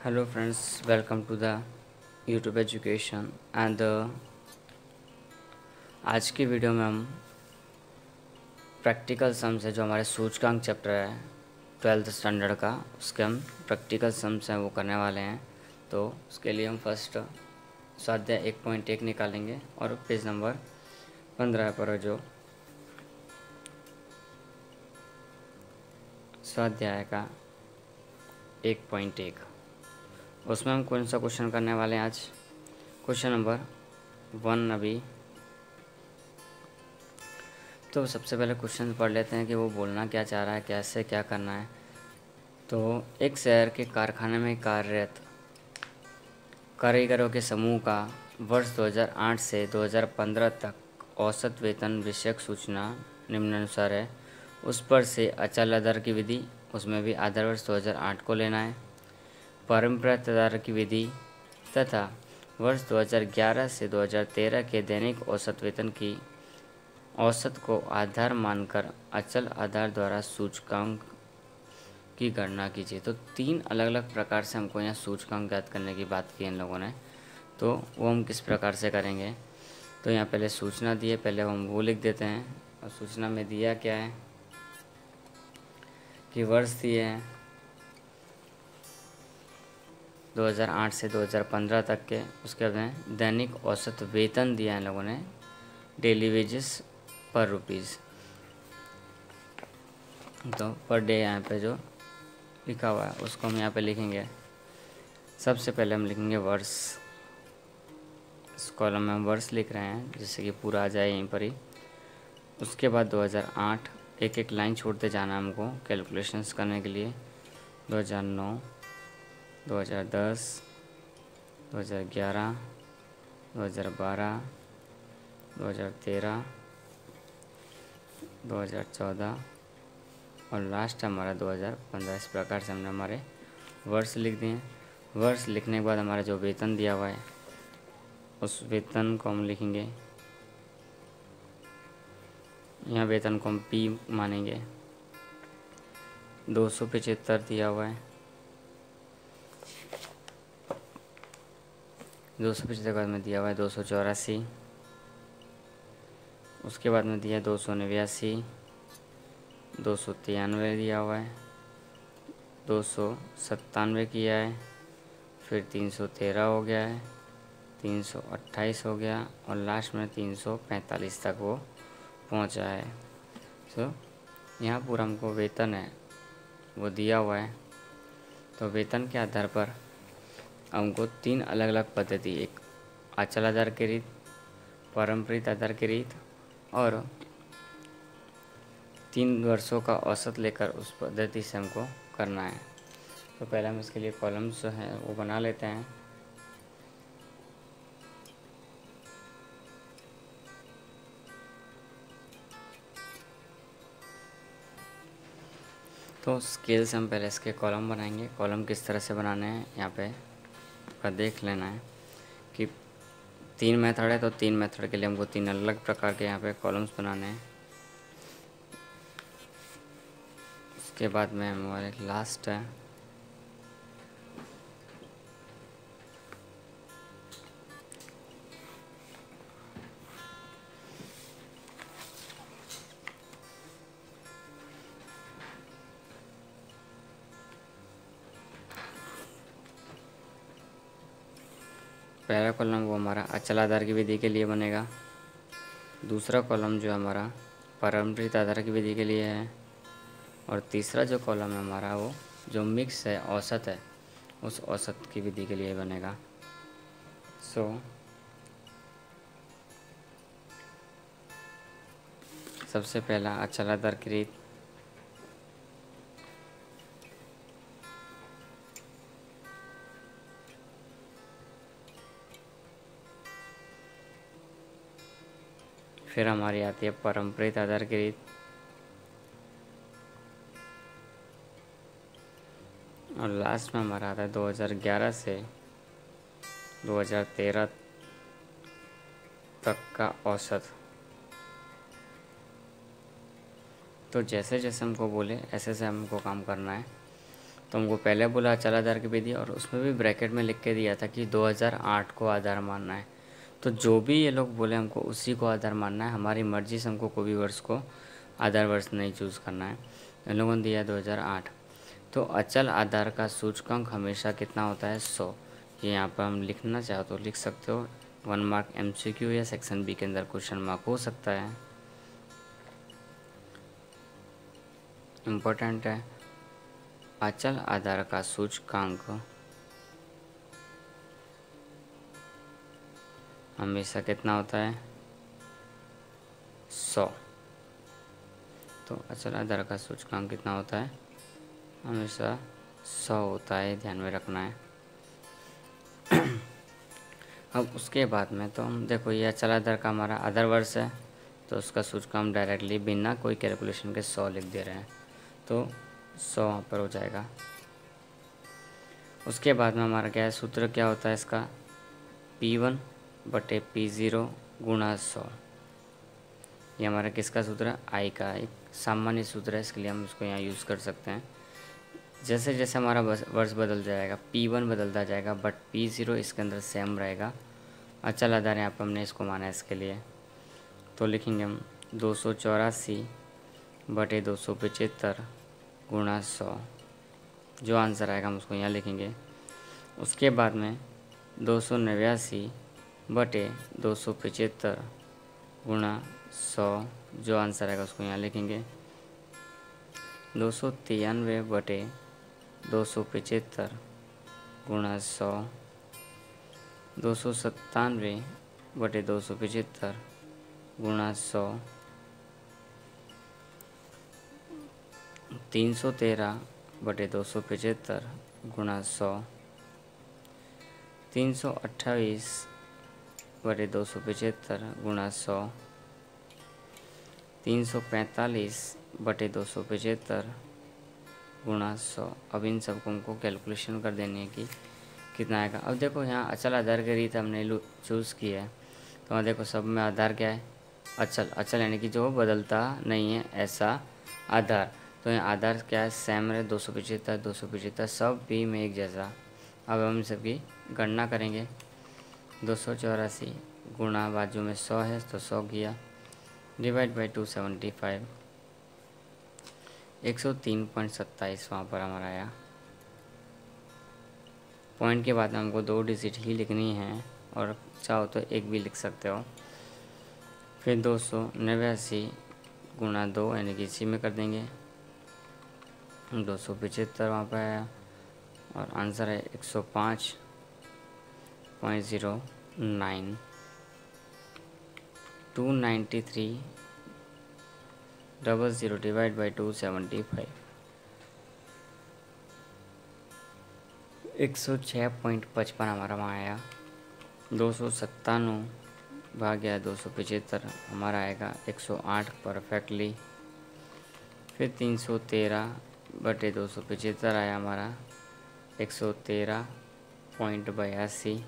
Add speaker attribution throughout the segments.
Speaker 1: Hello friends, welcome to the YouTube education and आज की video में हम प्रैक्टिकल सम्स है जो हमारे सूचकांक चैप्टर है 12th स्टैंडर्ड का, उसके हम प्रैक्टिकल सम्स हैं वो करने वाले हैं। तो उसके लिए हम फर्स्ट स्वाध्याय 1.1 निकालेंगे और पेज नंबर 15 पर जो स्वाध्याय का 1.1 उसमें हम कौन सा क्वेश्चन करने वाले हैं आज। क्वेश्चन नंबर 1 अभी। तो सबसे पहले क्वेश्चन पढ़ लेते हैं कि वो बोलना क्या चाह रहा है, कैसे क्या करना है। तो एक शहर के कारखाने में कार्यरत कारीगरों के समूह का वर्ष 2008 से 2015 तक औसत वेतन विषयक सूचना निम्नानुसार है। उस पर से अचल आधार की विधि, उसमें भी आधार वर्ष 2008 को लेना है। परंपरागत आधार की विधि तथा वर्ष 2011 से 2013 के दैनिक औसत वेतन की औसत को आधार मानकर अचल आधार द्वारा सूचकांक की गणना कीजिए। तो 3 अलग अलग प्रकार से हमको यहाँ सूचकांक ज्ञात करने की बात की इन लोगों ने। तो वो हम किस प्रकार से करेंगे। तो यहाँ पहले सूचना दी है, पहले हम वो लिख देते हैं। और सूचना में दिया क्या है कि वर्ष दिए हैं 2008 से 2015 तक के। उसके बाद दैनिक औसत वेतन दिया है इन लोगों ने, डेली वेजेस पर रुपीज़। तो पर डे यहाँ पे जो लिखा हुआ है उसको हम यहाँ पे लिखेंगे। सबसे पहले हम लिखेंगे वर्ष। इस कॉलम में हम वर्ष लिख रहे हैं जिससे कि पूरा आ जाए यहीं पर ही। उसके बाद 2008 एक एक लाइन छोड़ते जाना हमको कैलकुलेशंस करने के लिए। 2009, 2010, 2011, 2012, 2013, 2014 और लास्ट हमारा 2015। इस प्रकार से हमने हमारे वर्ष लिख दिए। वर्ष लिखने के बाद हमारा जो वेतन दिया हुआ है उस वेतन को हम लिखेंगे। यहाँ वेतन को हम पी मानेंगे। 275 दिया हुआ है। 275 के बाद में दिया हुआ है 284। उसके बाद में दिया 289, 293 दिया हुआ है, 297 किया है, फिर 313 हो गया है, 328 हो गया और लास्ट में 345 तक वो पहुंचा है। तो यहाँ पूरा हमको वेतन है वो दिया हुआ है। तो वेतन के आधार पर हमको 3 अलग अलग पद्धति, एक अचल आधार की रीत, पारंपरिक आधार की रीत और 3 वर्षों का औसत लेकर उस पद्धति से हमको करना है। तो पहले हम इसके लिए कॉलम्स जो हैं वो बना लेते हैं। तो स्केल से हम पहले इसके कॉलम बनाएंगे। कॉलम किस तरह से बनाने हैं यहाँ पे आपका देख लेना है कि 3 मेथड है। तो 3 मेथड के लिए हमको 3 अलग अलग प्रकार के यहाँ पे कॉलम्स बनाने हैं। उसके बाद में हमारे लास्ट है पहला कॉलम वो हमारा अचल आधार की विधि के लिए बनेगा। दूसरा कॉलम जो हमारा पारंपरिक आधार की विधि के लिए है और तीसरा जो कॉलम है हमारा वो जो मिक्स है, औसत है, उस औसत की विधि के लिए बनेगा। सबसे पहला अचल आधार की रीत। फिर हमारी आती है पारंपरिक आधार की रीत और लास्ट में हमारा आता है 2011 से 2013 तक का औसत। तो जैसे जैसे हमको बोले ऐसे से हमको काम करना है। तो हमको पहले बोला अचल आधार की विधि, और उसमें भी ब्रैकेट में लिख के दिया था कि 2008 को आधार मानना है। तो जो भी ये लोग बोले हमको उसी को आधार मानना है, हमारी मर्ज़ी से हमको कोई भी वर्ष को आधार वर्ष नहीं चूज़ करना है। इन लोगों ने दिया 2008। तो अचल आधार का सूचकांक हमेशा कितना होता है? 100। ये यहाँ पर हम लिखना चाहो तो लिख सकते हो। 1 मार्क MCQ या सेक्शन बी के अंदर क्वेश्चन मार्क हो सकता है, इम्पोर्टेंट है। अचल आधार का सूचकांक हमेशा कितना होता है? 100। तो अचल आधार का सूचकांक कितना होता है? हमेशा 100 होता है, ध्यान में रखना है। अब उसके बाद में तो हम देखो ये अचल आधार का हमारा आधार वर्ष है, तो उसका सूचकांक डायरेक्टली बिना कोई कैलकुलेशन के 100 लिख दे रहे हैं, तो 100 वहाँ पर हो जाएगा। उसके बाद में हमारा क्या है, सूत्र क्या होता है इसका? P1/P0 गुणा 100। ये हमारा किसका सूत्र है? आई का एक सामान्य सूत्र है, इसके लिए हम इसको यहाँ यूज़ कर सकते हैं। जैसे जैसे हमारा वर्ष बदल जाएगा, P1 बदलता जाएगा, बट P0 इसके अंदर सेम रहेगा। अचल आधार यहाँ पर हमने इसको माना है इसके लिए, तो लिखेंगे हम 284/275 गुणा 100। जो आंसर आएगा हम उसको यहाँ लिखेंगे। उसके बाद में 289/275 गुणा 100, जो आंसर आएगा उसको यहाँ लिखेंगे। 293/275 गुणा 100, 297/275 गुणा 100, 313/275 गुणा 100, 328/275 गुणा 100, 345/275 गुणा 100। अब इन सबको हमको कैलकुलेशन कर देनी है कि कितना आएगा। अब देखो यहाँ अचल आधार की रीत हमने चूज़ की है, तो वहाँ देखो सब में आधार क्या है? अचल। अचल यानी कि जो बदलता नहीं है ऐसा आधार। तो यहाँ आधार क्या है? सेम है, 275 सब भी में एक जैसा। अब हम सबकी गणना करेंगे। 284 गुणा बाजू में 100 है तो 100 किया, डिवाइड बाई 275, 103.27 वहाँ पर हमारा आया। पॉइंट के बाद हमको 2 डिजिट ही लिखनी है, और चाहो तो एक भी लिख सकते हो। फिर 289 गुणा 2 यानी कि इसी में कर देंगे, 275 वहाँ पर आया, और आंसर है 105.09। 293.00 डिवाइड बाई 275, 106.55 हमारा वहाँ आया। 297 भाग्या 275 हमारा आएगा 108 परफेक्टली। फिर 313/275 आया हमारा 113.82।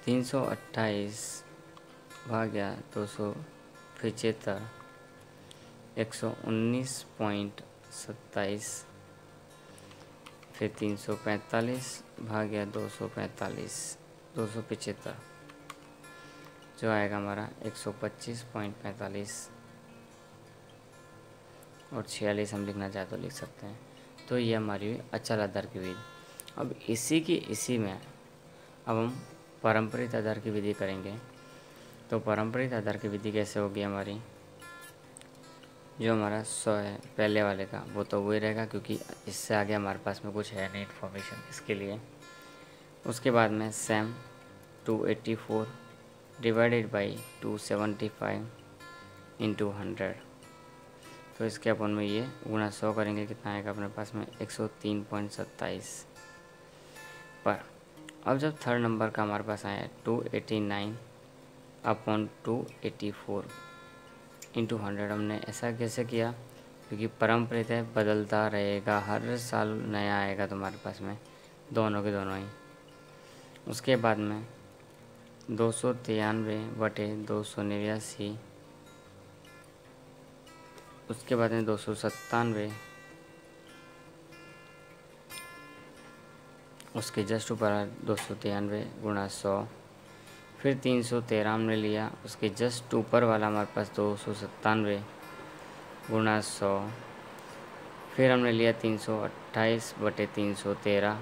Speaker 1: 328 भाग्या 275 119.27। फिर 345 भाग्या 275 जो आएगा हमारा 125.45, और 46 हम लिखना चाहे तो लिख सकते हैं। तो ये हमारी अचल आधार की विधि। अब इसी में अब हम पारंपरिक आधार की विधि करेंगे। तो पारंपरिक आधार की विधि कैसे होगी हमारी? जो हमारा 100 है पहले वाले का, वो तो वही रहेगा, क्योंकि इससे आगे हमारे पास में कुछ है नहीं इन्फॉर्मेशन इसके लिए। उसके बाद में सेम 284 डिवाइडेड बाई 275 इंटू 100। तो इसके अपन में ये गुणा 100 करेंगे, कितना आएगा अपने पास में? 103.27 पर। अब जब थर्ड नंबर का हमारे पास आया 289/284 इंटू 100, हमने ऐसा कैसे किया? क्योंकि परम्परित है, बदलता रहेगा, हर साल नया आएगा तुम्हारे पास में, दोनों के दोनों ही। उसके बाद में 293/289, उसके बाद में 297 उसके जस्ट ऊपर 293 गुणा 100। फिर 313 हमने लिया, उसके जस्ट ऊपर वाला हमारे पास 297 गुणा 100। फिर हमने लिया 328/313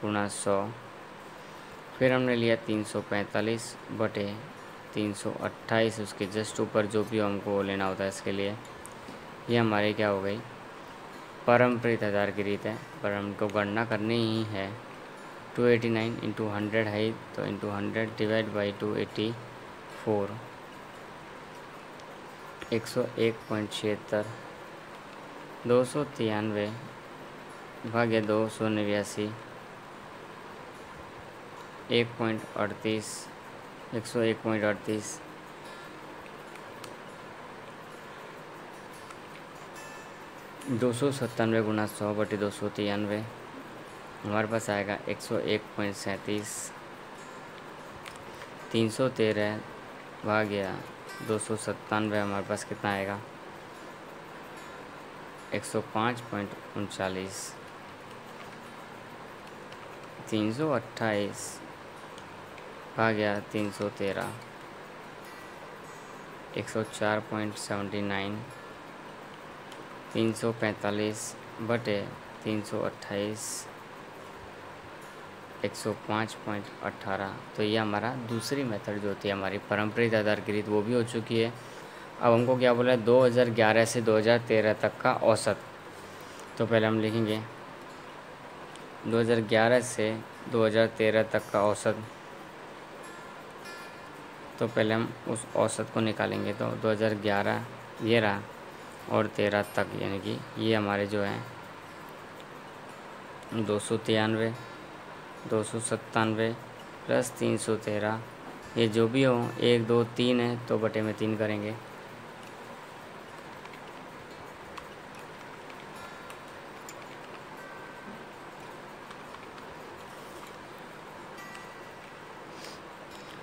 Speaker 1: गुणा 100। फिर हमने लिया 345/328, उसके जस्ट ऊपर जो भी हमको लेना होता है इसके लिए। ये हमारी क्या हो गई, परम्परित आधार की रीत है, पर हमको गणना करनी ही है। 289 इंटू 100 है, तो इंटू 100 डिवाइड बाई 284, 101.76। 293 भाग्य 289, 1.38, 101.38। 297 गुणा 100/293 हमारे पास आएगा 101.37। 313 भाग्य 297 हमारे पास कितना आएगा, 105.39। 328 भाग्य 313, 104.79। 345/328, 105.18। तो ये हमारा दूसरी मेथड जो होती है हमारी परम्परित आधार की रीत, वो भी हो चुकी है। अब हमको क्या बोला है, 2011 से 2013 तक का औसत। तो पहले हम लिखेंगे 2011 से 2013 तक का औसत। तो पहले हम उस औसत को निकालेंगे, तो 2011 ये रहा और 13 तक, यानी कि ये हमारे जो है 293, 297 प्लस 313, ये जो भी हो 1 2 3 है तो बटे में 3 करेंगे।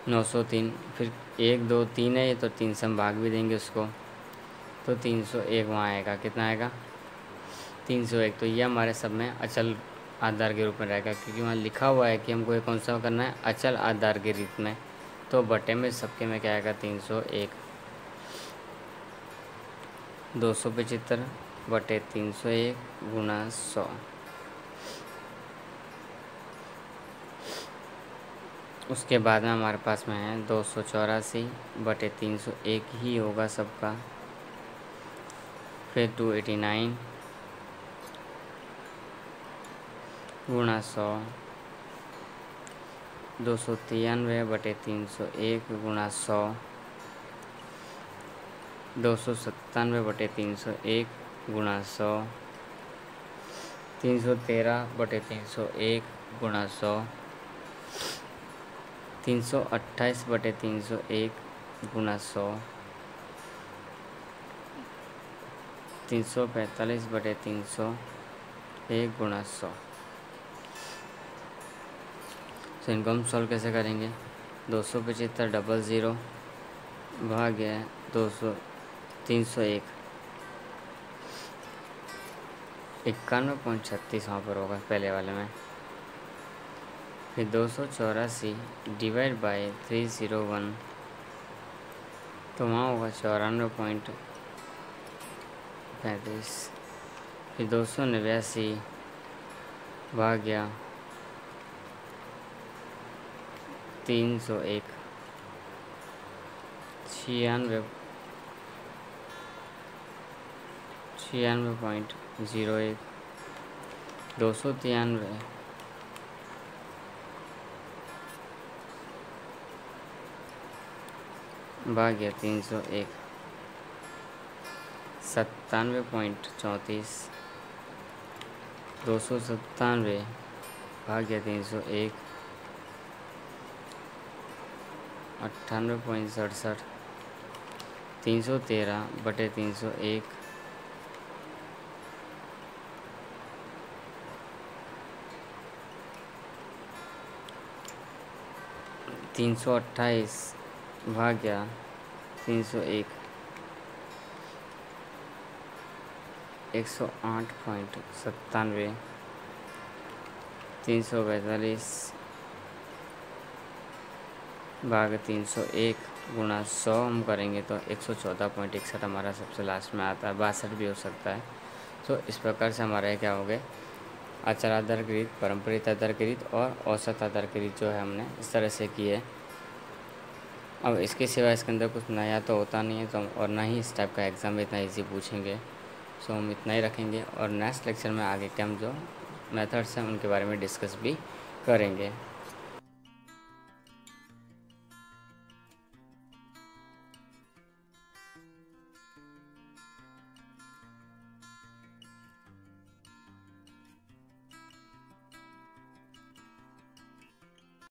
Speaker 1: नौ सौ तीन, फिर 1 2 3 है ये, तो 3 से हम भाग भी देंगे उसको, तो 301 वहाँ आएगा। कितना आएगा, 301। तो ये हमारे सब में अचल आधार के रूप में रहेगा, क्योंकि वहाँ लिखा हुआ है कि हमको ये कौन सा करना है, अचल आधार के रीत में। तो बटे में सबके में क्या आएगा, 301। 275/301 गुणा 100। उसके बाद में हमारे पास में है 284/301 ही होगा सबका। फिर 289 गुणा 100। 293/301 गुणा 100। 297/301 गुणा 100। 313/301 गुणा 100। 328/301 गुणा 100। 345/301 गुणा 100। तो इनको हम सॉल्व कैसे करेंगे, 275 भाग्य 301, 91.36 वहाँ पर होगा पहले वाले में। फिर 284 डिवाइड बाई 301, तो वहाँ होगा 94.35। फिर 289 भाग्या 301, 96.01। 293 भाग्य 301, 97.34। 297 भाग्य 301, 98.67। 313/301, 328 भाग्या 301, 108.97। 345 भाग 301 गुणा 100 हम करेंगे तो 114.61 हमारा सबसे लास्ट में आता है। 62 भी हो सकता है। तो इस प्रकार से हमारा क्या हो गए, आचाराधारकृत, परंपरित आधारकृत और औसत आधारकृत जो है हमने इस तरह से किए। अब इसके सिवा इसके अंदर कुछ नया तो होता नहीं है, तो और ना ही इस टाइप का एग्ज़ाम में इतना ईजी पूछेंगे। सो हम इतना ही रखेंगे और नेक्स्ट लेक्चर में आगे के हम जो मेथड्स हैं उनके बारे में डिस्कस भी करेंगे।